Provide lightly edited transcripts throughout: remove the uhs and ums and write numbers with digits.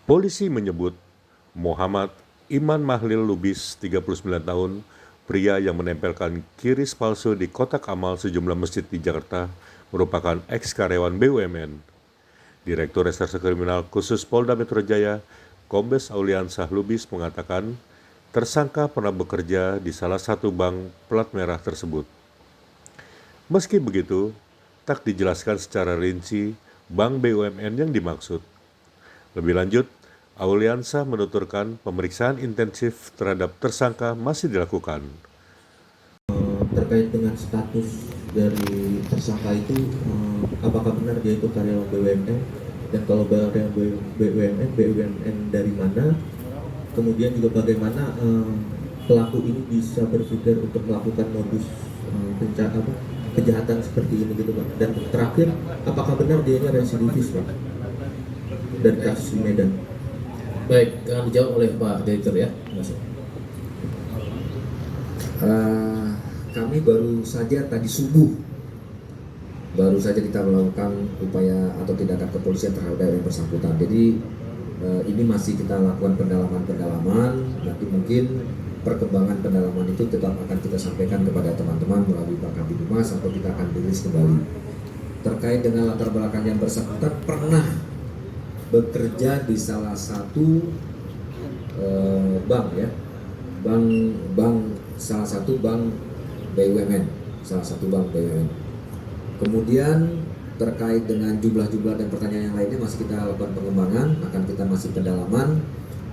Polisi menyebut Muhammad Iman Mahlil Lubis, 39 tahun, pria yang menempelkan kiris palsu di kotak amal sejumlah masjid di Jakarta, merupakan eks-karyawan BUMN. Direktur Reserse Kriminal Khusus Polda Metro Jaya, Kombes Auliansah Lubis mengatakan, tersangka pernah bekerja di salah satu bank plat merah tersebut. Meski begitu, tak dijelaskan secara rinci bank BUMN yang dimaksud. Lebih lanjut, Auliansah menuturkan pemeriksaan intensif terhadap tersangka masih dilakukan. Terkait dengan status dari tersangka itu, apakah benar dia itu karyawan BUMN, dan kalau karyawan BUMN dari mana, kemudian juga bagaimana pelaku ini bisa berpikir untuk melakukan modus kejahatan seperti ini gitu Pak. Dan terakhir, apakah benar dia ini residivis Pak dari kasus di Medan? Baik, akan dijawab oleh Pak Direktur ya. Kami baru saja tadi subuh kita melakukan upaya atau tindakan kepolisian terhadap yang bersangkutan. Jadi ini masih kita lakukan pendalaman. Nanti mungkin perkembangan pendalaman itu tetap akan kita sampaikan kepada teman-teman melalui Pak Kabid Humas atau kita akan rilis kembali. Terkait dengan latar belakang yang bersangkutan pernah bekerja di salah satu bank ya, salah satu bank BUMN. Kemudian terkait dengan jumlah-jumlah dan pertanyaan yang lainnya masih kita lakukan pengembangan, akan kita masih pendalaman,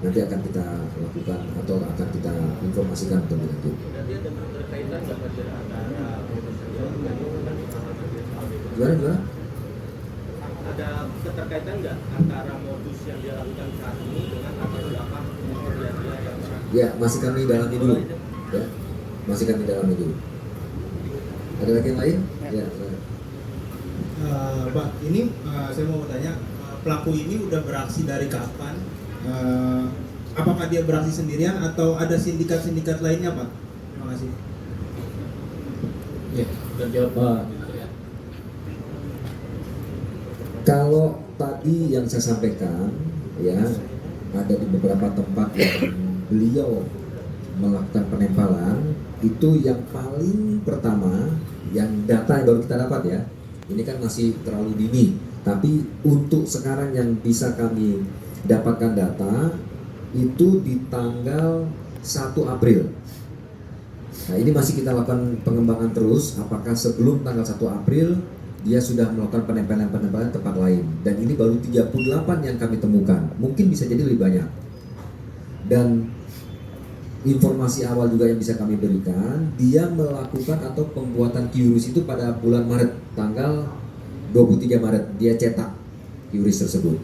nanti akan kita lakukan atau akan kita informasikan lebih lanjut. Gimana? Ada keterkaitan nggak antara modus yang dilakukan saat ini dengan latar belakang kejadian yang Ya, masih kami dalami dulu. Ya, masih kami dalami dulu. Ada lagi yang lain? Ya. Pak, ini saya mau bertanya, pelaku ini udah beraksi dari kapan? Apakah dia beraksi sendirian atau ada sindikat-sindikat lainnya, Pak? Terima kasih. Ya, akan jawab Pak. Kalau tadi yang saya sampaikan, ya, ada di beberapa tempat yang beliau melakukan penempalan, itu yang paling pertama, yang data yang baru kita dapat ya, ini kan masih terlalu dini, tapi untuk sekarang yang bisa kami dapatkan data, itu di tanggal 1 April. Nah ini masih kita lakukan pengembangan terus, apakah sebelum tanggal 1 April, dia sudah melakukan penempelan tempat lain, dan ini baru 38 yang kami temukan, mungkin bisa jadi lebih banyak. Dan informasi awal juga yang bisa kami berikan, dia melakukan atau pembuatan QRIS itu pada bulan Maret, tanggal 23 Maret dia cetak QRIS tersebut.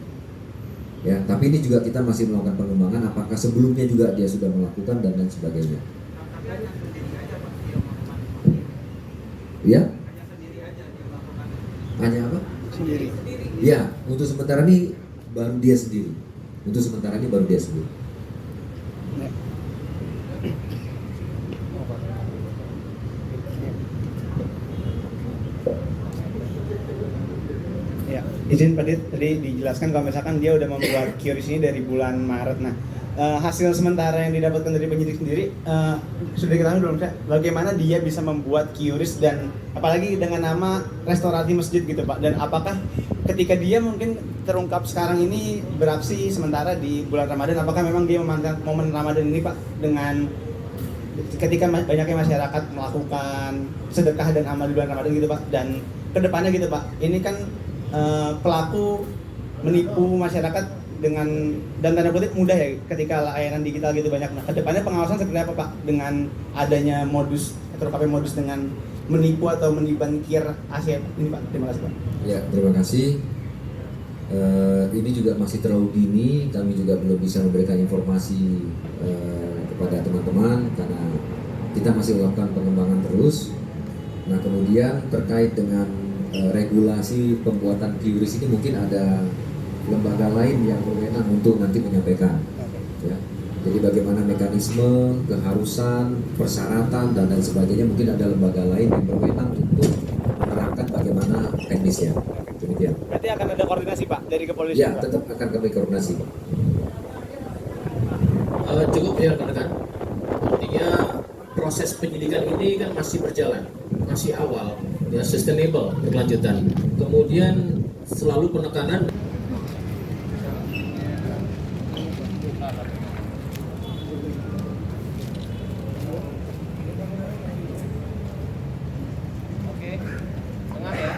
Ya, tapi ini juga kita masih melakukan pengembangan, apakah sebelumnya juga dia sudah melakukan dan lain sebagainya. Ya? Hanya apa? Sendiri. Ya, untuk sementara ini baru dia sendiri. Ya, izin tadi dijelaskan kalau misalkan dia udah membuat QRIS ini dari bulan Maret. Nah, hasil sementara yang didapatkan dari penyidik sendiri sudah diketahui belum Pak? Bagaimana dia bisa membuat QRIS dan apalagi dengan nama restorasi masjid gitu Pak? Dan apakah ketika dia mungkin terungkap sekarang ini beraksi sementara di bulan Ramadan, apakah memang dia memanfaatkan momen Ramadan ini Pak dengan ketika banyaknya masyarakat melakukan sedekah dan amal di bulan Ramadan gitu Pak? Dan kedepannya gitu Pak, ini kan pelaku menipu masyarakat dengan dan tanda kutip mudah ya ketika layanan digital gitu banyak. Nah, kedepannya pengawasan seperti apa Pak dengan adanya modus terungkapnya modus dengan menipu atau menibankir aset ini Pak? Terima kasih Pak. Ya, terima kasih. Ini juga masih terlalu dini, kami juga belum bisa memberikan informasi kepada teman-teman karena kita masih melakukan pengembangan terus. Nah, kemudian terkait dengan regulasi pembuatan QRIS ini mungkin ada lembaga lain yang berwenang untuk nanti menyampaikan. Ya. Jadi bagaimana mekanisme, keharusan, persyaratan dan lain sebagainya, mungkin ada lembaga lain yang berwenang untuk menerangkan bagaimana teknisnya. Demikian. Ya. Berarti akan ada koordinasi Pak dari Ya, kepolisian Pak? tetap akan kami koordinasi. Cukup ya rekan-rekan. Artinya proses penyidikan ini kan masih berjalan, masih awal, ya sustainable berkelanjutan. Kemudian selalu penekanan. Oke, tengah ya.